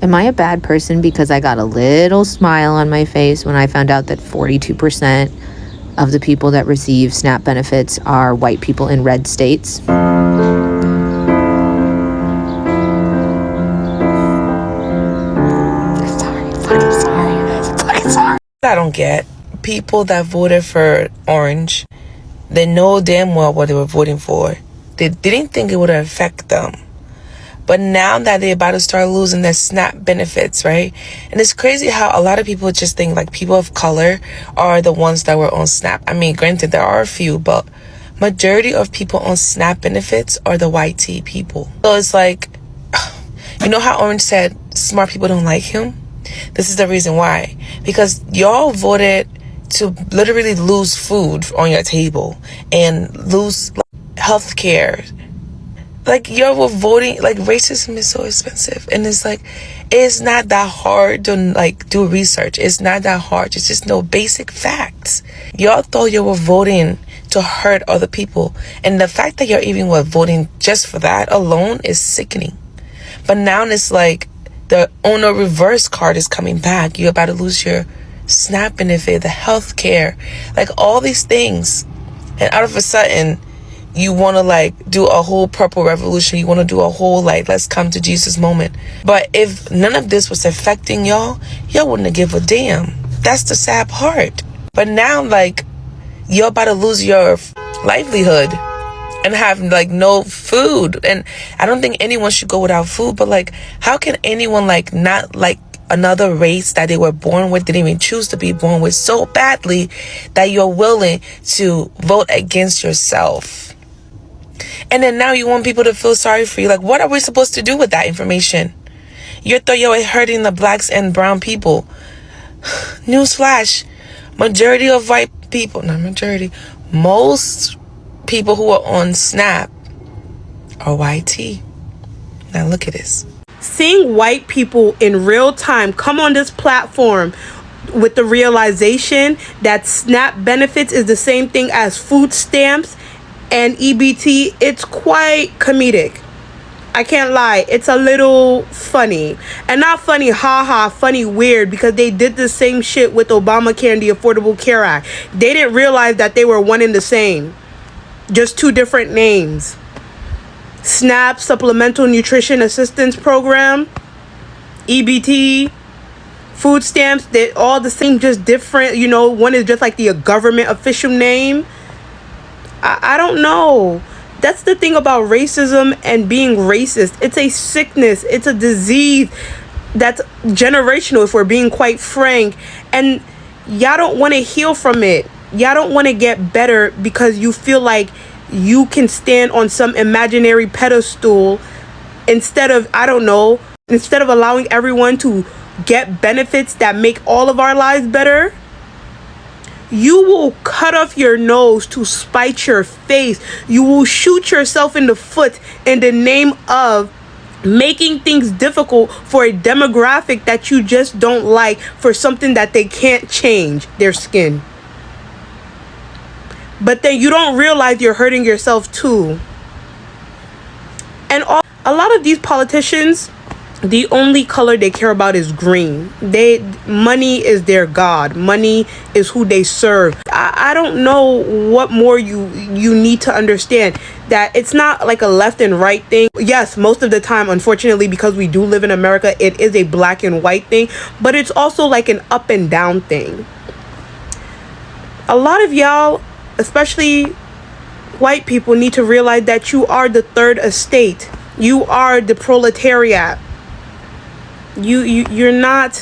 Am I a bad person because I got a little smile on my face when I found out that 42% of the people that receive SNAP benefits are white people in red states? I don't get people that voted for orange. They know damn well what they were voting for. They didn't think it would affect them. But now that they're about to start losing their SNAP benefits, right? And it's crazy how a lot of people just think like people of color are the ones that were on SNAP. I mean, granted, there are a few, but majority of people on SNAP benefits are the white tea people. So it's like, you know how Orange said smart people don't like him? This is the reason why. Because y'all voted to literally lose food on your table and lose health care. Like, y'all were voting, like, racism is so expensive. And it's like, it's not that hard to, like, do research. It's not that hard. It's just no basic facts. Y'all thought you were voting to hurt other people. And the fact that you're even voting just for that alone is sickening. But now it's like the owner reverse card is coming back. You're about to lose your SNAP benefit, the health care, like all these things. And out of a sudden, you want to like do a whole purple revolution. You want to do a whole like let's come to Jesus moment. But if none of this was affecting y'all wouldn't have give a damn. That's the sad part. But now like you're about to lose your livelihood and have like no food. And I don't think anyone should go without food. But like, how can anyone like not like another race that they were born with, didn't even choose to be born with so badly that you're willing to vote against yourself? And then now you want people to feel sorry for you. Like, what are we supposed to do with that information? You thought you were hurting the blacks and brown people. Newsflash. Majority of white people, not majority, most people who are on SNAP are YT. Now look at this. Seeing white people in real time come on this platform with the realization that SNAP benefits is the same thing as food stamps and EBT, it's quite comedic. I can't lie, it's a little funny. And not funny haha, funny weird, because they did the same shit with Obamacare and the Affordable Care Act. They didn't realize that they were one and the same, just two different names. SNAP, Supplemental Nutrition Assistance Program, EBT, food stamps, they're all the same, just different. You know, one is just like the government official name. I don't know. That's the thing about racism and being racist. It's a sickness. It's a disease that's generational, if we're being quite frank. And y'all don't want to heal from it. Y'all don't want to get better because you feel like you can stand on some imaginary pedestal instead of, I don't know, instead of allowing everyone to get benefits that make all of our lives better. You will cut off your nose to spite your face. You will shoot yourself in the foot in the name of making things difficult for a demographic that you just don't like, for something that they can't change, their skin. But then you don't realize you're hurting yourself too. And a lot of these politicians, the only color they care about is green. Money is their god. Money is who they serve. I don't know what more you need to understand. That it's not like a left and right thing. Yes, most of the time, unfortunately, because we do live in America, it is a black and white thing. But it's also like an up and down thing. A lot of y'all, especially white people, need to realize that you are the third estate. You are the proletariat. You're not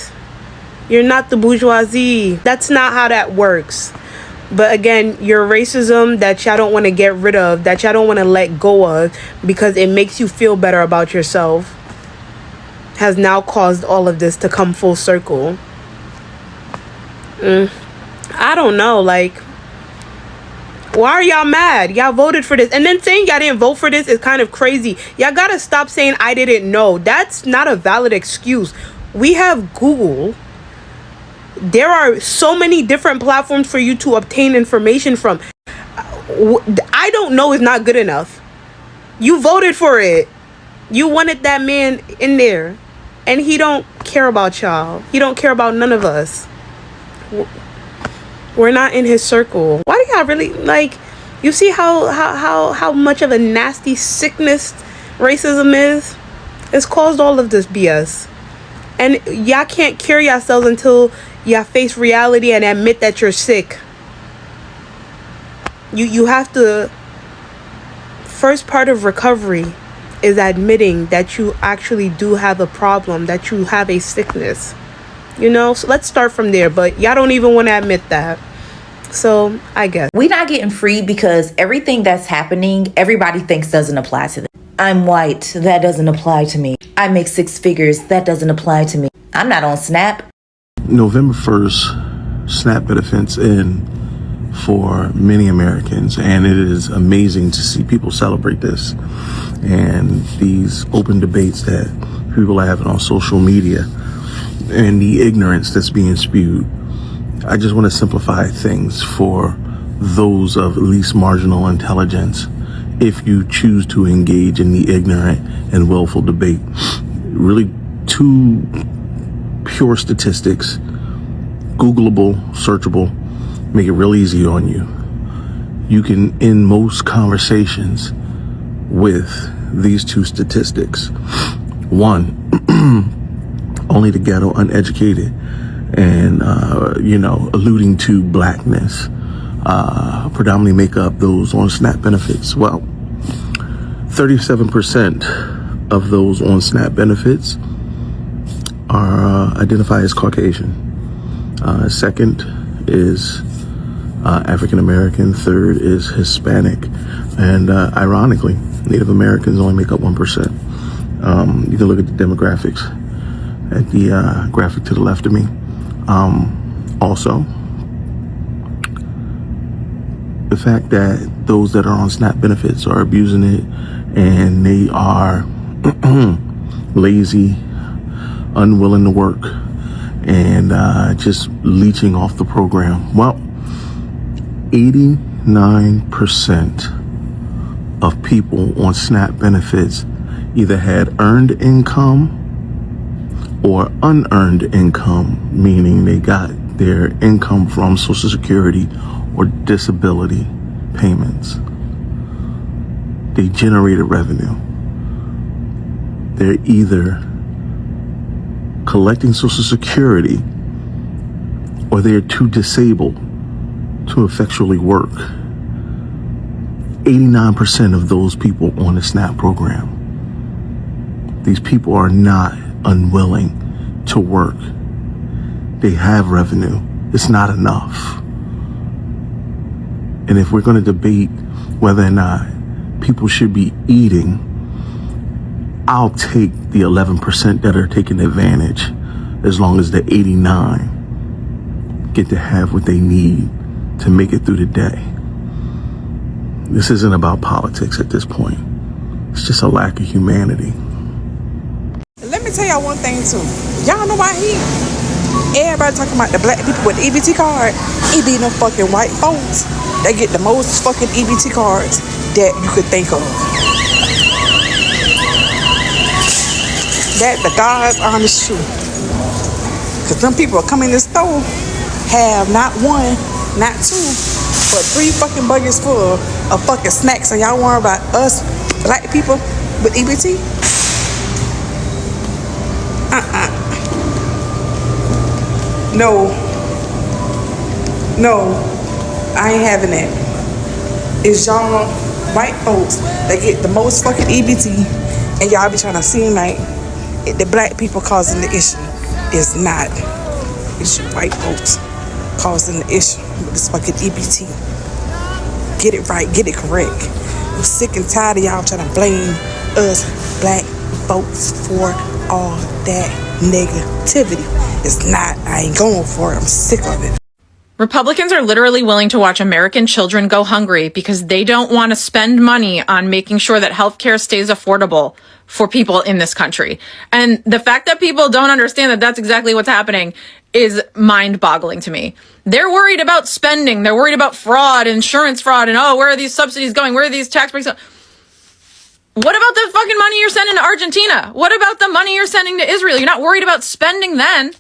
the bourgeoisie. That's not how that works. But again, your racism that y'all don't want to get rid of, that y'all don't want to let go of because it makes you feel better about yourself, has now caused all of this to come full circle. I don't know, like, why are y'all mad? Y'all voted for this. And then saying y'all didn't vote for this is kind of crazy. Y'all gotta stop saying I didn't know. That's not a valid excuse. We have Google. There are so many different platforms for you to obtain information from. I don't know is not good enough. You voted for it. You wanted that man in there. And he don't care about y'all. He don't care about none of us. We're not in his circle. Why do y'all really, like, you see how much of a nasty sickness racism is? It's caused all of this BS. And y'all can't cure yourselves until y'all face reality and admit that you're sick. You have to, first part of recovery is admitting that you actually do have a problem, that you have a sickness. You know, so let's start from there. But y'all don't even want to admit that. So I guess we're not getting free because everything that's happening, everybody thinks doesn't apply to them. I'm white, that doesn't apply to me. I make 6 figures, that doesn't apply to me. I'm not on SNAP. November 1st, SNAP benefits in for many Americans, and it is amazing to see people celebrate this and these open debates that people are having on social media and the ignorance that's being spewed. I just want to simplify things for those of least marginal intelligence if you choose to engage in the ignorant and willful debate. Really, 2 pure statistics, Googleable, searchable, make it real easy on you. You can end most conversations with these 2 statistics. 1, only the ghetto uneducated and, alluding to blackness, predominantly make up those on SNAP benefits. Well, 37% of those on SNAP benefits are identified as Caucasian. Second is African American. Third is Hispanic. And ironically, Native Americans only make up 1%. You can look at the demographics at the graphic to the left of me. Also, the fact that those that are on SNAP benefits are abusing it and they are lazy, unwilling to work, and just leeching off the program. Well, 89% of people on SNAP benefits either had earned income or unearned income, meaning they got their income from Social Security or disability payments. They generated revenue. They're either collecting Social Security or they're too disabled to effectually work. 89% of those people on the SNAP program. These people are not unwilling to work. They have revenue. It's not enough. And if we're going to debate whether or not people should be eating, I'll take the 11% that are taking advantage as long as the 89 get to have what they need to make it through the day. This isn't about politics at this point. It's just a lack of humanity. Let me tell y'all one thing too. Y'all know why everybody talking about the black people with the EBT card. It be them fucking white folks that get the most fucking EBT cards that you could think of. That the God's honest truth. Cause some people come in the store, have not 1, not 2, but 3 fucking buckets full of fucking snacks, and y'all worry about us black people with EBT? No, I ain't having that. It's y'all white folks that get the most fucking EBT, and y'all be trying to seem like the black people causing the issue. It's not. It's you white folks causing the issue with this fucking EBT. Get it right, get it correct. I'm sick and tired of y'all trying to blame us black folks for all that negativity. It's not. I ain't going for it. I'm sick of it. Republicans are literally willing to watch American children go hungry because they don't want to spend money on making sure that healthcare stays affordable for people in this country. And the fact that people don't understand that that's exactly what's happening is mind-boggling to me. They're worried about spending. They're worried about fraud, insurance fraud, and where are these subsidies going? Where are these tax breaks? What about the fucking money you're sending to Argentina? What about the money you're sending to Israel? You're not worried about spending then.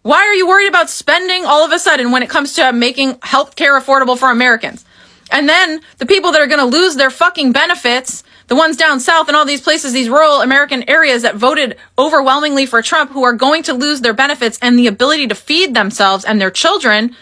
Why are you worried about spending all of a sudden when it comes to making healthcare affordable for Americans? And then the people that are going to lose their fucking benefits, the ones down south and all these places, these rural American areas that voted overwhelmingly for Trump, who are going to lose their benefits and the ability to feed themselves and their children,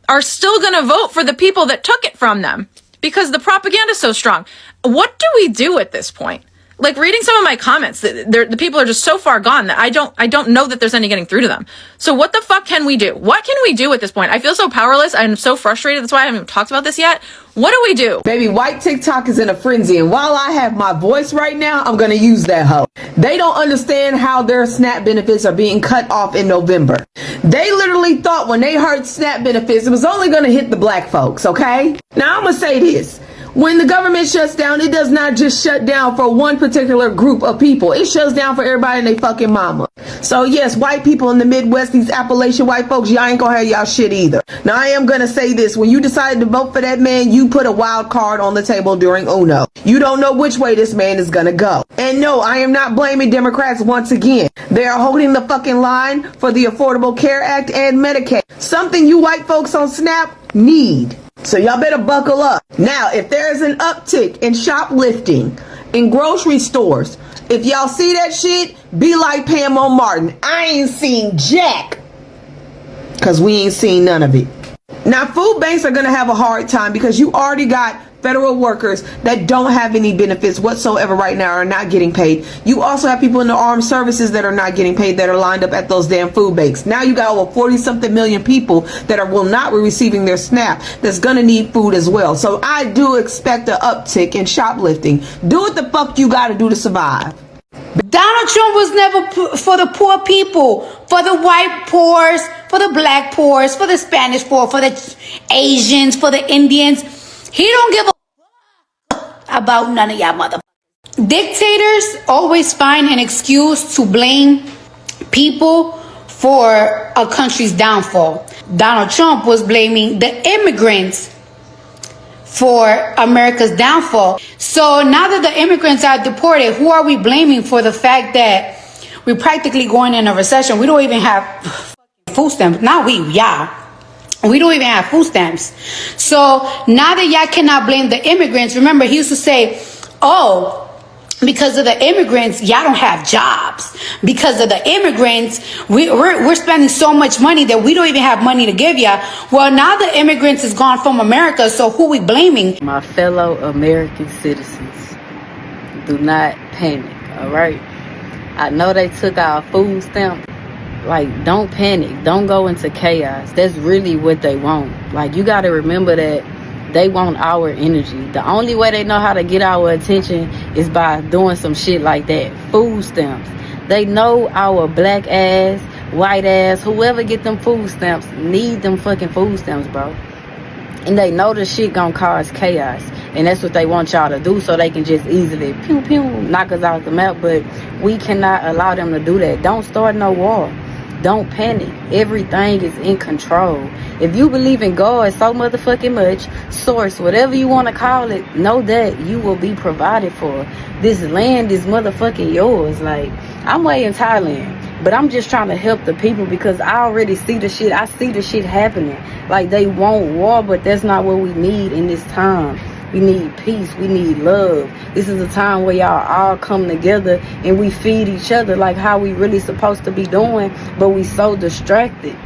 are still going to vote for the people that took it from them because the propaganda is so strong. What do we do at this point? Like, reading some of my comments, the people are just so far gone that I don't know that there's any getting through to them. So what the fuck can we do? What can we do at this point? I feel so powerless. I'm so frustrated. That's why I haven't even talked about this yet. What do we do? Baby, white TikTok is in a frenzy, and while I have my voice right now, I'm gonna use that hoe. They don't understand how their SNAP benefits are being cut off in November. They literally thought when they heard SNAP benefits, it was only gonna hit the black folks, okay? Now I'm gonna say this. When the government shuts down, it does not just shut down for one particular group of people. It shuts down for everybody and they fucking mama. So yes, white people in the Midwest, these Appalachian white folks, y'all ain't gonna have y'all shit either. Now I am gonna say this. When you decided to vote for that man, you put a wild card on the table during UNO. You don't know which way this man is gonna go. And no, I am not blaming Democrats once again. They are holding the fucking line for the Affordable Care Act and Medicaid. Something you white folks on SNAP need. So y'all better buckle up. Now, if there's an uptick in shoplifting in grocery stores, if y'all see that shit, be like Pam on Martin. I ain't seen jack. Because we ain't seen none of it. Now, food banks are going to have a hard time because you already got federal workers that don't have any benefits whatsoever right now, are not getting paid. You also have people in the armed services that are not getting paid, that are lined up at those damn food banks. Now you got over 40-something million people that will not be receiving their SNAP that's going to need food as well. So I do expect an uptick in shoplifting. Do what the fuck you got to do to survive. Donald Trump was never for the poor people, for the white poors, for the black poors, for the Spanish poor, for the Asians, for the Indians. He don't give a about none of y'all motherfuckers. Dictators always find an excuse to blame people for a country's downfall. Donald Trump was blaming the immigrants for America's downfall. So now that the immigrants are deported, who are we blaming for the fact that we're practically going in a recession? We don't even have food stamps. Not we, y'all. We don't even have food stamps. So now that y'all cannot blame the immigrants, remember he used to say, oh, because of the immigrants, y'all don't have jobs. Because of the immigrants, we're spending so much money that we don't even have money to give y'all. Well, now the immigrants is gone from America, so who we blaming? My fellow American citizens, do not panic, all right? I know they took our food stamp. Like, don't panic. Don't go into chaos. That's really what they want. Like, you got to remember that they want our energy. The only way they know how to get our attention is by doing some shit like that. Food stamps. They know our black ass, white ass, whoever get them food stamps need them fucking food stamps, bro. And they know the shit gonna cause chaos. And that's what they want y'all to do, so they can just easily pew pew knock us out the map. But we cannot allow them to do that. Don't start no war. Don't panic. Everything is in control. If you believe in God so motherfucking much, source, whatever you want to call it, know that you will be provided for. This land is motherfucking yours. Like, I'm way in Thailand, but I'm just trying to help the people because I already see the shit. I see the shit happening. Like, they want war, but that's not what we need in this time. We need peace. We need love. This is a time where y'all all come together and we feed each other like how we really supposed to be doing, but we so distracted.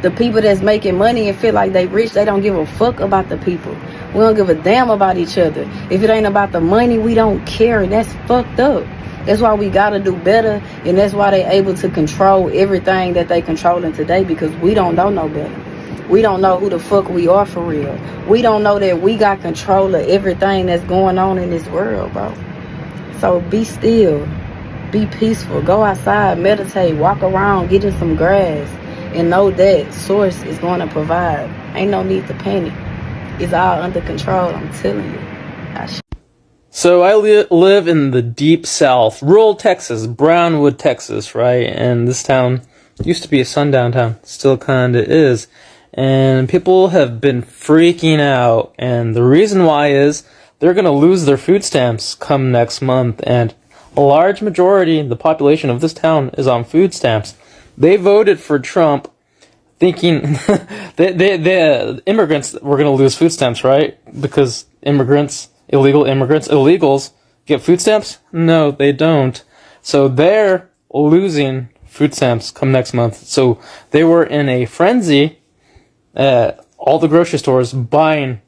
The people that's making money and feel like they rich, they don't give a fuck about the people. We don't give a damn about each other. If it ain't about the money, we don't care, and that's fucked up. That's why we gotta do better, and that's why they able to control everything that they controlling today, because we don't know no better. We don't know who the fuck we are for real. We don't know that we got control of everything that's going on in this world, bro. So be still. Be peaceful. Go outside, meditate, walk around, get in some grass, and know that Source is going to provide. Ain't no need to panic. It's all under control, I'm telling you. So I live in the deep south, rural Texas, Brownwood, Texas, right? And this town used to be a sundown town. Still kind of is. And people have been freaking out, and the reason why is they're going to lose their food stamps come next month, and a large majority, the population of this town, is on food stamps. They voted for Trump thinking the immigrants were going to lose food stamps, right? Because illegals get food stamps? No, they don't. So they're losing food stamps come next month. So they were in a frenzy, all the grocery stores buying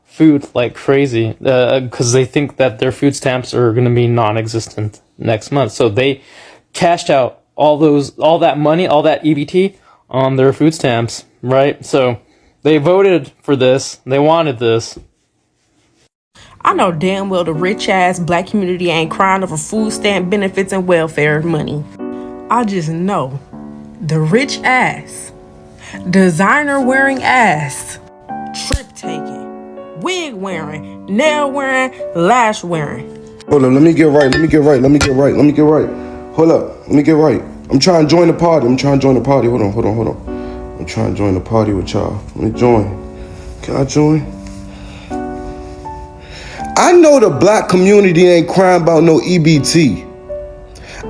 food like crazy, because they think that their food stamps are going to be non-existent next month. So they cashed out all that money, all that EBT on their food stamps, right? So they voted for this. They wanted this. I know damn well the rich ass black community ain't crying over food stamp benefits and welfare money. I just know the rich ass, designer wearing ass, trip taking, wig wearing, nail wearing, lash wearing. Hold up, let me get right. Hold up, let me get right. I'm trying to join the party. Hold on. I'm trying to join the party with y'all. Let me join. Can I join? I know the black community ain't crying about no EBT.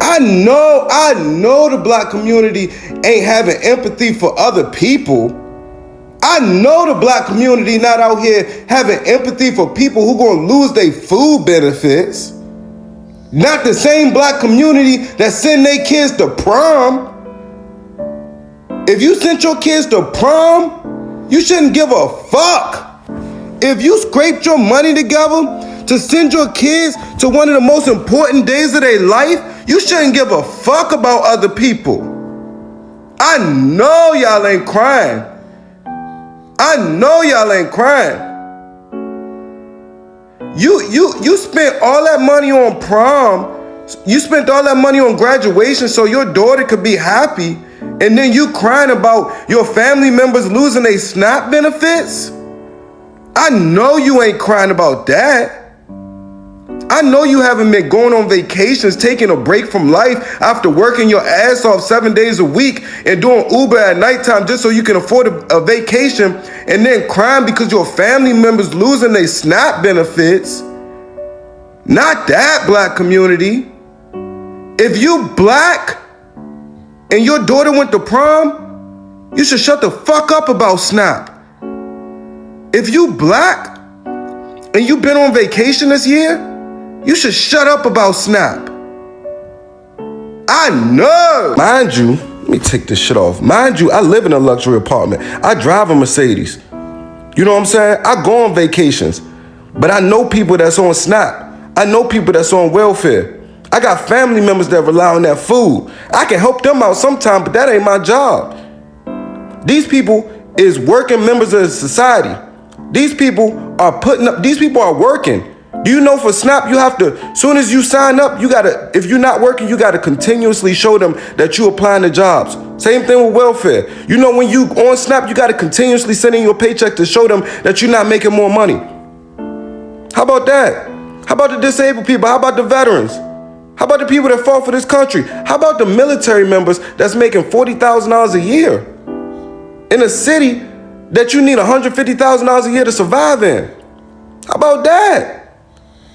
I know the black community ain't having empathy for other people. I know the black community not out here having empathy for people who gonna lose their food benefits. Not the same black community that send their kids to prom. If you sent your kids to prom, you shouldn't give a fuck. If you scraped your money together to send your kids to one of the most important days of their life, you shouldn't give a fuck about other people. I know y'all ain't crying. You spent all that money on prom. You spent all that money on graduation so your daughter could be happy, and then you crying about your family members losing their SNAP benefits? I know you ain't crying about that. I know you haven't been going on vacations, taking a break from life after working your ass off 7 days a week and doing Uber at nighttime just so you can afford a vacation, and then crying because your family members losing their SNAP benefits. Not that, black community. If you black and your daughter went to prom, you should shut the fuck up about SNAP. If you black and you been on vacation this year, you should shut up about SNAP. I know. Mind you, let me take this shit off. Mind you, I live in a luxury apartment. I drive a Mercedes. You know what I'm saying? I go on vacations. But I know people that's on SNAP. I know people that's on welfare. I got family members that rely on that food. I can help them out sometime, but that ain't my job. These people is working members of society. These people are working. Do you know for SNAP, you have to, as soon as you sign up, you gotta, if you're not working, you gotta continuously show them that you applying to jobs. Same thing with welfare. You know, when you on SNAP, you gotta continuously send in your paycheck to show them that you're not making more money. How about that? How about the disabled people? How about the veterans? How about the people that fought for this country? How about the military members that's making $40,000 a year in a city that you need $150,000 a year to survive in? How about that?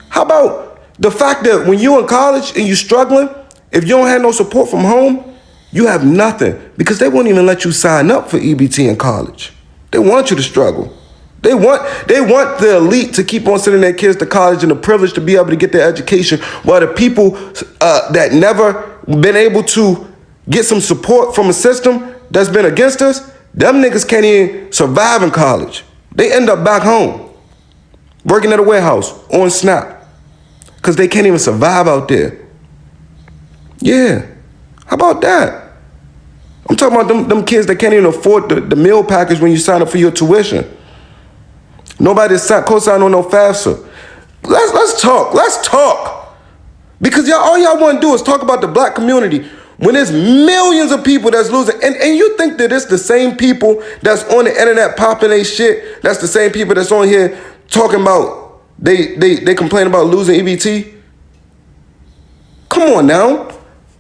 How about the fact that when you're in college and you're struggling, if you don't have no support from home, you have nothing, because they won't even let you sign up for EBT in college. They want you to struggle. They want the elite to keep on sending their kids to college and the privilege to be able to get their education, while the people that never been able to get some support from a system that's been against us, them niggas can't even survive in college. They end up back home, working at a warehouse on SNAP, because they can't even survive out there. Yeah, how about that? I'm talking about them kids that can't even afford the meal package when you sign up for your tuition. Nobody's co-signed on no FAFSA. Let's talk. Because all y'all want to do is talk about the black community when there's millions of people that's losing. And you think that it's the same people that's on the internet popping their shit, that's the same people that's on here talking about they complain about losing EBT? Come on now.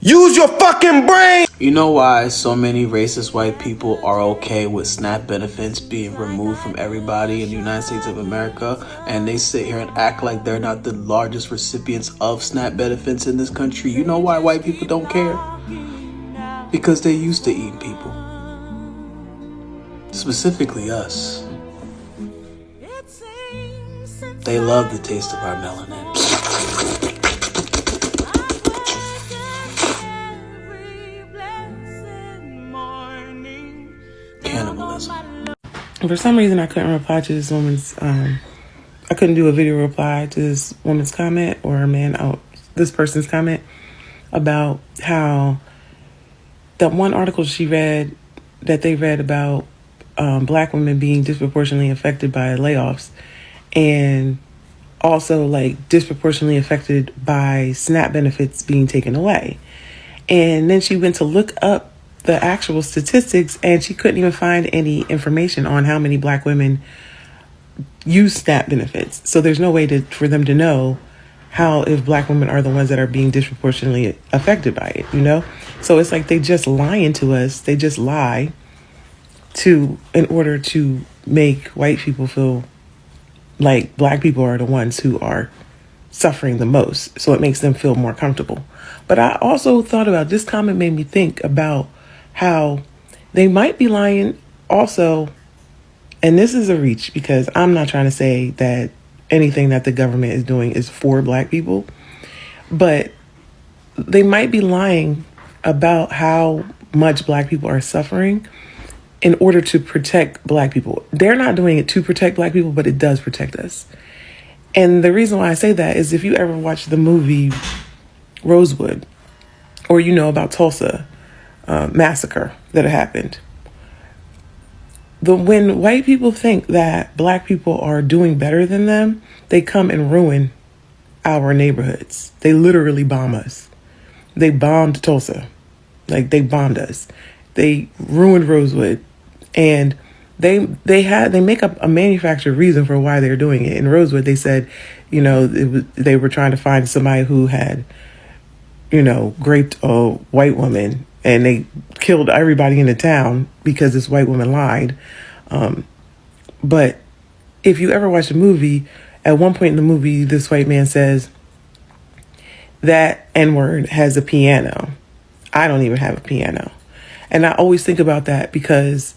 Use your fucking brain. You know why so many racist white people are okay with SNAP benefits being removed from everybody in the United States of America, and they sit here and act like they're not the largest recipients of SNAP benefits in this country? You know why white people don't care? Because they used to eating people. Specifically us. They love the taste of our melanin. Cannibalism. For some reason, I couldn't reply to this woman's. I couldn't do a video reply to this woman's comment or this person's comment about how that one article they read about black women being disproportionately affected by layoffs, and also like disproportionately affected by SNAP benefits being taken away. And then she went to look up the actual statistics, and she couldn't even find any information on how many black women use SNAP benefits. So there's no way for them to know if black women are the ones that are being disproportionately affected by it, you know? So it's like they just lying to us. They just lie in order to make white people feel like black people are the ones who are suffering the most. So it makes them feel more comfortable. But I also thought about this comment, made me think about how they might be lying also. And this is a reach, because I'm not trying to say that anything that the government is doing is for black people, but they might be lying about how much black people are suffering in order to protect black people. They're not doing it to protect black people, but it does protect us. And the reason why I say that is if you ever watched the movie Rosewood, or you know about Tulsa massacre that happened. When white people think that black people are doing better than them, they come and ruin our neighborhoods. They literally bomb us. They bombed Tulsa. Like, they bombed us. They ruined Rosewood. And they make up a manufactured reason for why they're doing it. In Rosewood, they said, they were trying to find somebody who had, raped a white woman, and they killed everybody in the town because this white woman lied. But if you ever watch the movie, at one point in the movie, this white man says, that N-word has a piano. I don't even have a piano. And I always think about that because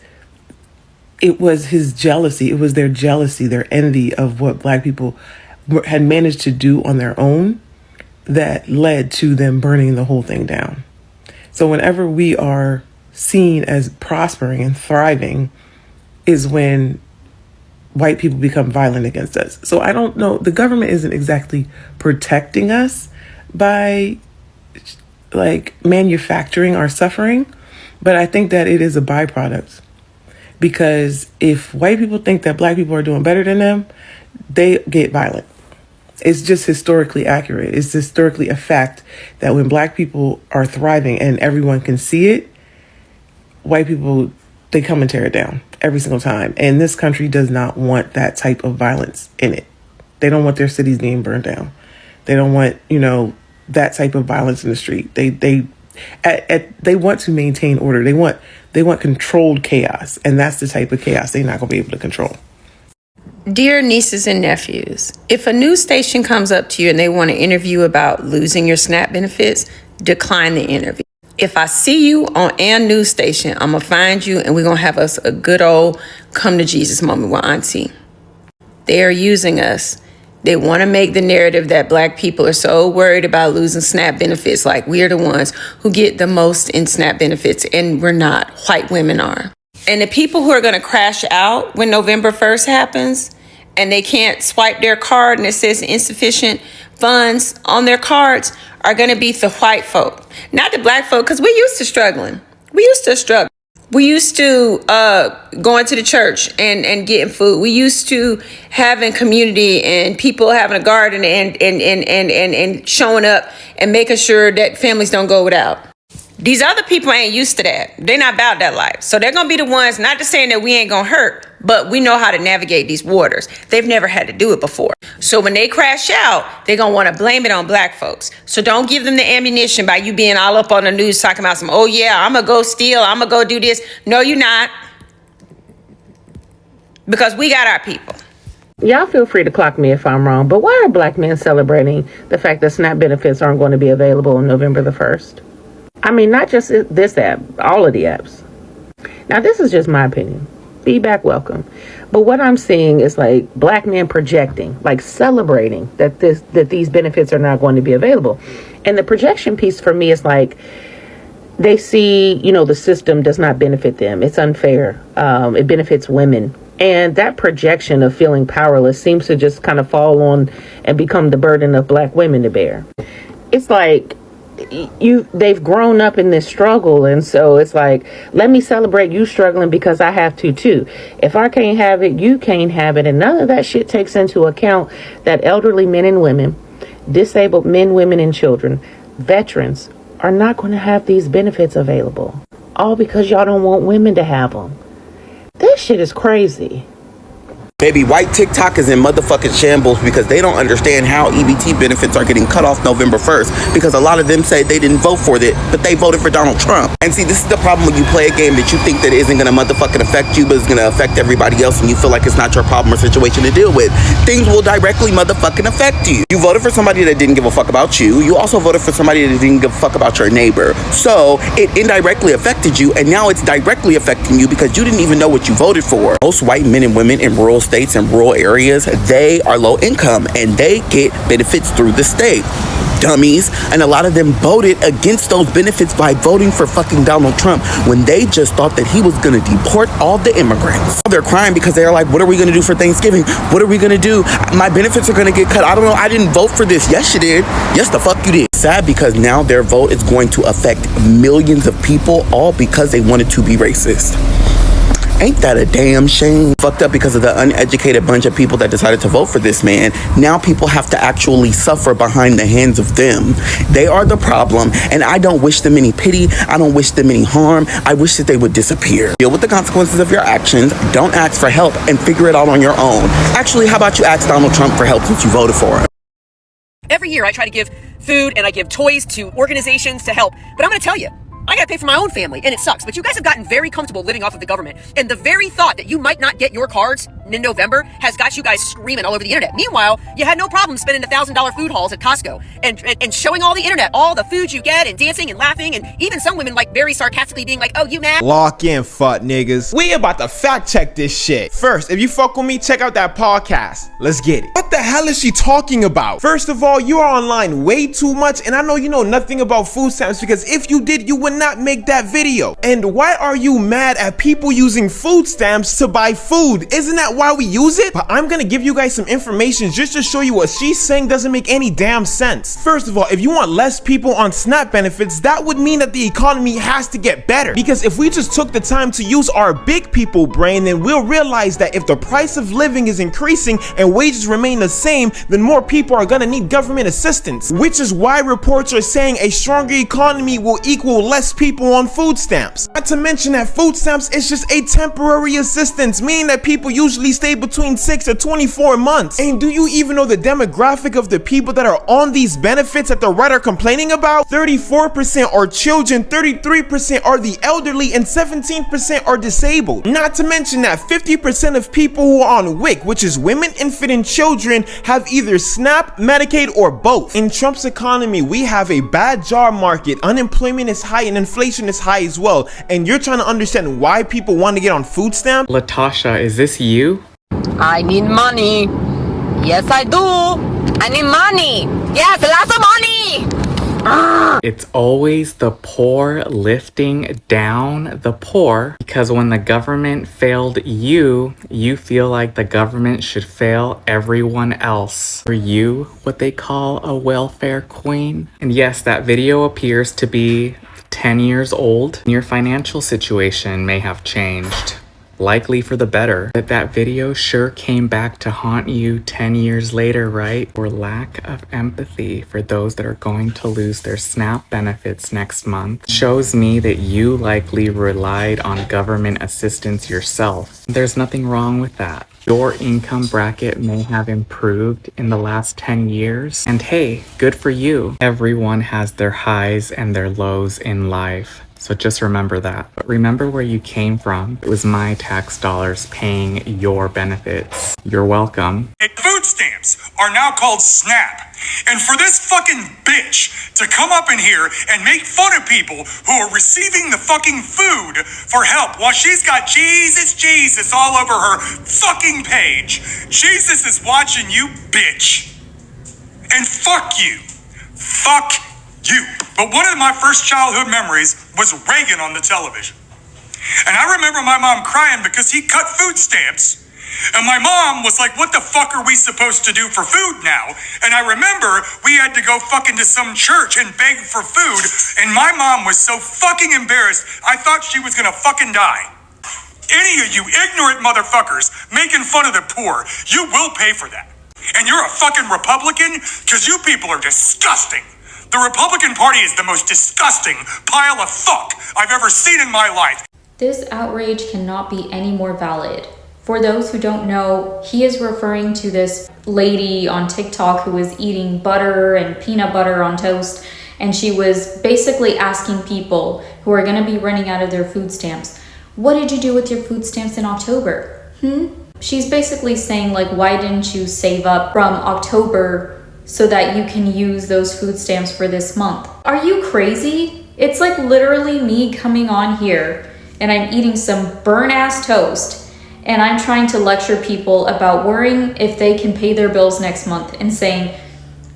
it was his jealousy. It was their jealousy, their envy of what black people had managed to do on their own that led to them burning the whole thing down. So whenever we are seen as prospering and thriving is when white people become violent against us. So I don't know. The government isn't exactly protecting us by like manufacturing our suffering, but I think that it is a byproduct. Because if white people think that black people are doing better than them, they get violent. It's just historically accurate. It's historically a fact that when black people are thriving and everyone can see it, white people, they come and tear it down every single time. And this country does not want that type of violence in it. They don't want their cities being burned down. They don't want, that type of violence in the street. They want to maintain order. They want controlled chaos. And that's the type of chaos they're not going to be able to control. Dear nieces and nephews, if a news station comes up to you and they want to interview about losing your SNAP benefits, decline the interview. If I see you on a news station, I'm going to find you and we're going to have us a good old come to Jesus moment with Auntie. They are using us. They want to make the narrative that black people are so worried about losing SNAP benefits, like we're the ones who get the most in SNAP benefits, and we're not. White women are. And the people who are going to crash out when November 1st happens and they can't swipe their card and it says insufficient funds on their cards are going to be the white folk, not the black folk, because we used to struggling. We used to struggle. We used to going to the church and getting food. We used to having community and people having a garden and showing up and making sure that families don't go without. These other people ain't used to that. They're not about that life. So they're going to be the ones, not just saying that we ain't going to hurt, but we know how to navigate these waters. They've never had to do it before. So when they crash out, they're going to want to blame it on black folks. So don't give them the ammunition by you being all up on the news talking about some, oh yeah, I'm going to go steal, I'm going to go do this. No, you're not. Because we got our people. Y'all feel free to clock me if I'm wrong, but why are black men celebrating the fact that SNAP benefits aren't going to be available on November the 1st? I mean, not just this app, all of the apps. Now, this is just my opinion. Feedback welcome. But what I'm seeing is like black men projecting, like celebrating that these benefits are not going to be available. And the projection piece for me is like they see, you know, the system does not benefit them. It's unfair. It benefits women. And that projection of feeling powerless seems to just kind of fall on and become the burden of black women to bear. It's like they've grown up in this struggle, and so it's like, let me celebrate you struggling because I have to too. If I can't have it, you can't have it. And none of that shit takes into account that elderly men and women, disabled men, women, and children, veterans are not going to have these benefits available. All because y'all don't want women to have them. This shit is crazy. Baby, white TikTok is in motherfucking shambles because they don't understand how EBT benefits are getting cut off November 1st because a lot of them say they didn't vote for it, but they voted for Donald Trump. And see, this is the problem when you play a game that you think that isn't going to motherfucking affect you, but it's going to affect everybody else, and you feel like it's not your problem or situation to deal with. Things will directly motherfucking affect you. You voted for somebody that didn't give a fuck about you. You also voted for somebody that didn't give a fuck about your neighbor. So it indirectly affected you, and now it's directly affecting you because you didn't even know what you voted for. Most white men and women in rural states and rural areas, they are low income and they get benefits through the state. Dummies. And a lot of them voted against those benefits by voting for fucking Donald Trump when they just thought that he was gonna deport all the immigrants. They're crying because they're like, what are we gonna do for Thanksgiving? What are we gonna do? My benefits are gonna get cut. I don't know. I didn't vote for this. Yes, you did. Yes, the fuck you did. Sad because now their vote is going to affect millions of people all because they wanted to be racist. Ain't that a damn shame? Fucked up because of the uneducated bunch of people that decided to vote for this man. Now people have to actually suffer behind the hands of them. They are the problem, and I don't wish them any pity. I don't wish them any harm. I wish that they would disappear. Deal with the consequences of your actions. Don't ask for help and figure it out on your own. Actually, how about you ask Donald Trump for help since you voted for him? Every year I try to give food and I give toys to organizations to help, but I'm going to tell you, I gotta pay for my own family, and it sucks. But you guys have gotten very comfortable living off of the government. And the very thought that you might not get your cards in November has got you guys screaming all over the internet. Meanwhile, you had no problem spending $1,000 food hauls at Costco and showing all the internet, all the food you get, and dancing and laughing, and even some women like very sarcastically being like, oh, you mad? Lock in, fuck niggas. We about to fact check this shit. First, if you fuck with me, check out that podcast. Let's get it. What the hell is she talking about? First of all, you are online way too much, and I know you know nothing about food stamps because if you did, you would not make that video. And why are you mad at people using food stamps to buy food? Isn't that why we use it? But I'm gonna give you guys some information just to show you what she's saying doesn't make any damn sense. First of all, if you want less people on SNAP benefits, that would mean that the economy has to get better. Because if we just took the time to use our big people brain, then we'll realize that if the price of living is increasing and wages remain the same, then more people are gonna need government assistance. Which is why reports are saying a stronger economy will equal less people on food stamps. Not to mention that food stamps is just a temporary assistance, meaning that people usually stay between 6 to 24 months. And do you even know the demographic of the people that are on these benefits that the right are complaining about? 34% are children, 33% are the elderly, and 17% are disabled. Not to mention that 50% of people who are on WIC, which is women, infant, and children, have either SNAP, Medicaid, or both. In Trump's economy, we have a bad job market, unemployment is high, and inflation is high as well. And you're trying to understand why people want to get on food stamp? Latasha, is this you? I need money. Yes, I do. I need money. Yes, lots of money. It's always the poor lifting down the poor, because when the government failed you, you feel like the government should fail everyone else. Are you what they call a welfare queen? And yes, that video appears to be 10 years old. Your financial situation may have changed. likely for the better. But that video sure came back to haunt you 10 years later, right? Your lack of empathy for those that are going to lose their SNAP benefits next month shows me that you likely relied on government assistance yourself. There's nothing wrong with that. Your income bracket may have improved in the last 10 years. And hey, good for you. Everyone has their highs and their lows in life. So just remember that. But remember where you came from. It was my tax dollars paying your benefits. You're welcome. Food stamps are now called SNAP. And for this fucking bitch to come up in here and make fun of people who are receiving the fucking food for help while she's got Jesus all over her fucking page. Jesus is watching you, bitch. And fuck you. Fuck you. But one of my first childhood memories was Reagan on the television. And I remember my mom crying because he cut food stamps. And my mom was like, what the fuck are we supposed to do for food now? And I remember we had to go fucking to some church and beg for food. And my mom was so fucking embarrassed, I thought she was gonna fucking die. Any of you ignorant motherfuckers making fun of the poor, you will pay for that. And you're a fucking Republican? Because you people are disgusting. The Republican Party is the most disgusting pile of fuck I've ever seen in my life. This outrage cannot be any more valid. For those who don't know, he is referring to this lady on TikTok who was eating butter and peanut butter on toast, and she was basically asking people who are going to be running out of their food stamps, what did you do with your food stamps in October? She's basically saying, like, why didn't you save up from October so that you can use those food stamps for this month? Are you crazy? It's like literally me coming on here and I'm eating some burnt-ass toast and I'm trying to lecture people about worrying if they can pay their bills next month and saying,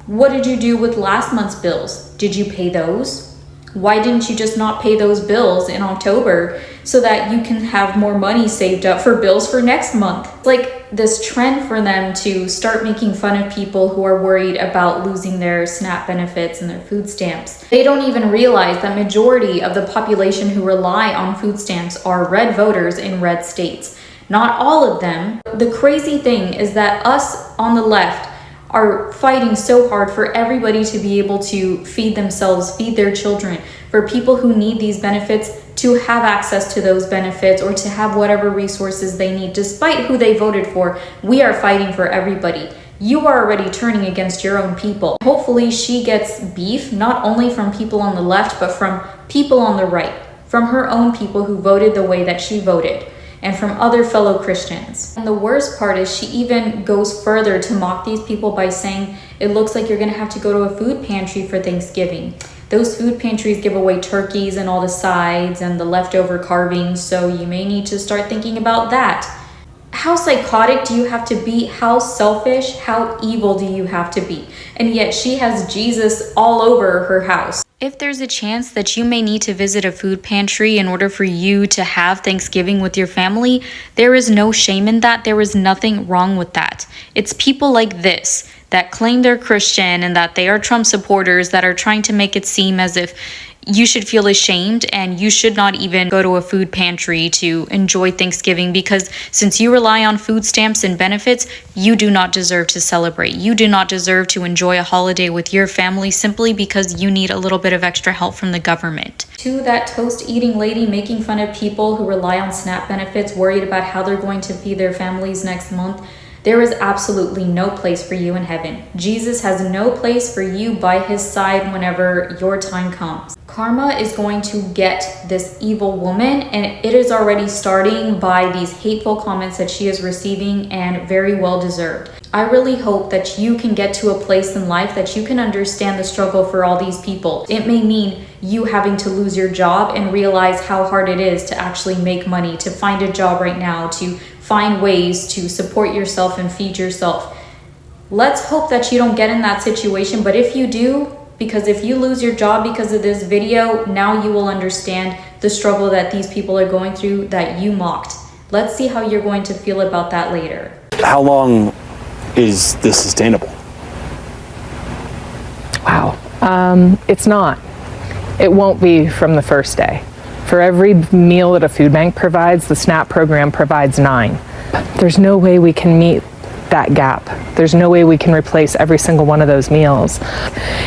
what did you do with last month's bills? Did you pay those? Why didn't you just not pay those bills in October so that you can have more money saved up for bills for next month? It's like this trend for them to start making fun of people who are worried about losing their SNAP benefits and their food stamps. They don't even realize that majority of the population who rely on food stamps are red voters in red states. Not all of them. The crazy thing is that us on the left are fighting so hard for everybody to be able to feed themselves, feed their children, for people who need these benefits to have access to those benefits or to have whatever resources they need. Despite who they voted for, we are fighting for everybody. You are already turning against your own people. Hopefully she gets beef, not only from people on the left, but from people on the right, from her own people who voted the way that she voted, and from other fellow Christians. And the worst part is she even goes further to mock these people by saying, it looks like you're gonna have to go to a food pantry for Thanksgiving. Those food pantries give away turkeys and all the sides and the leftover carvings, so you may need to start thinking about that. How psychotic do you have to be? How selfish, how evil do you have to be? And yet she has Jesus all over her house. If there's a chance that you may need to visit a food pantry in order for you to have Thanksgiving with your family, there is no shame in that. There is nothing wrong with that. It's people like this that claim they're Christian and that they are Trump supporters that are trying to make it seem as if you should feel ashamed and you should not even go to a food pantry to enjoy Thanksgiving, because since you rely on food stamps and benefits, you do not deserve to celebrate. You do not deserve to enjoy a holiday with your family simply because you need a little bit of extra help from the government. To that toast-eating lady making fun of people who rely on SNAP benefits, worried about how they're going to feed their families next month, there is absolutely no place for you in heaven. Jesus has no place for you by his side whenever your time comes. Karma is going to get this evil woman, and it is already starting by these hateful comments that she is receiving, and very well deserved. I really hope that you can get to a place in life that you can understand the struggle for all these people. It may mean you having to lose your job and realize how hard it is to actually make money, to find a job right now, to find ways to support yourself and feed yourself. Let's hope that you don't get in that situation, but if you do, because if you lose your job because of this video, now you will understand the struggle that these people are going through that you mocked. Let's see how you're going to feel about that later. How long is this sustainable? Wow. It's not. It won't be from the first day. For every meal that a food bank provides, the SNAP program provides 9. There's no way we can meet that gap. There's no way we can replace every single one of those meals.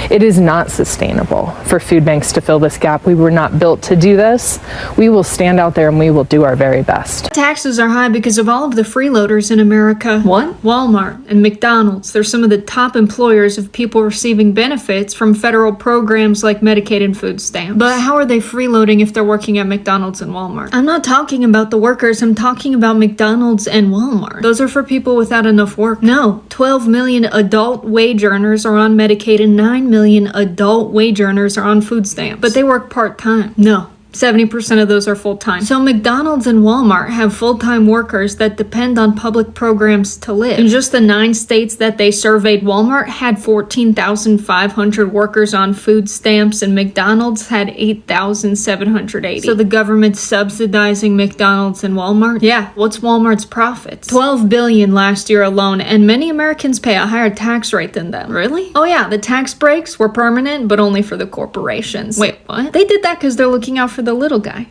It is not sustainable for food banks to fill this gap. We were not built to do this. We will stand out there and we will do our very best. Taxes are high because of all of the freeloaders in America. What? Walmart and McDonald's. They're some of the top employers of people receiving benefits from federal programs like Medicaid and food stamps. But how are they freeloading if they're working at McDonald's and Walmart? I'm not talking about the workers. I'm talking about McDonald's and Walmart. Those are for people without enough work. No, 12 million adult wage earners are on Medicaid and 9 million adult wage earners are on food stamps. But they work part-time. No. 70% of those are full-time. So McDonald's and Walmart have full-time workers that depend on public programs to live. In just the 9 states that they surveyed, Walmart had 14,500 workers on food stamps and McDonald's had 8,780. So the government's subsidizing McDonald's and Walmart? Yeah, what's Walmart's profits? $12 billion last year alone, and many Americans pay a higher tax rate than them. Really? Oh yeah, the tax breaks were permanent, but only for the corporations. Wait, what? They did that because they're looking out for the little guy.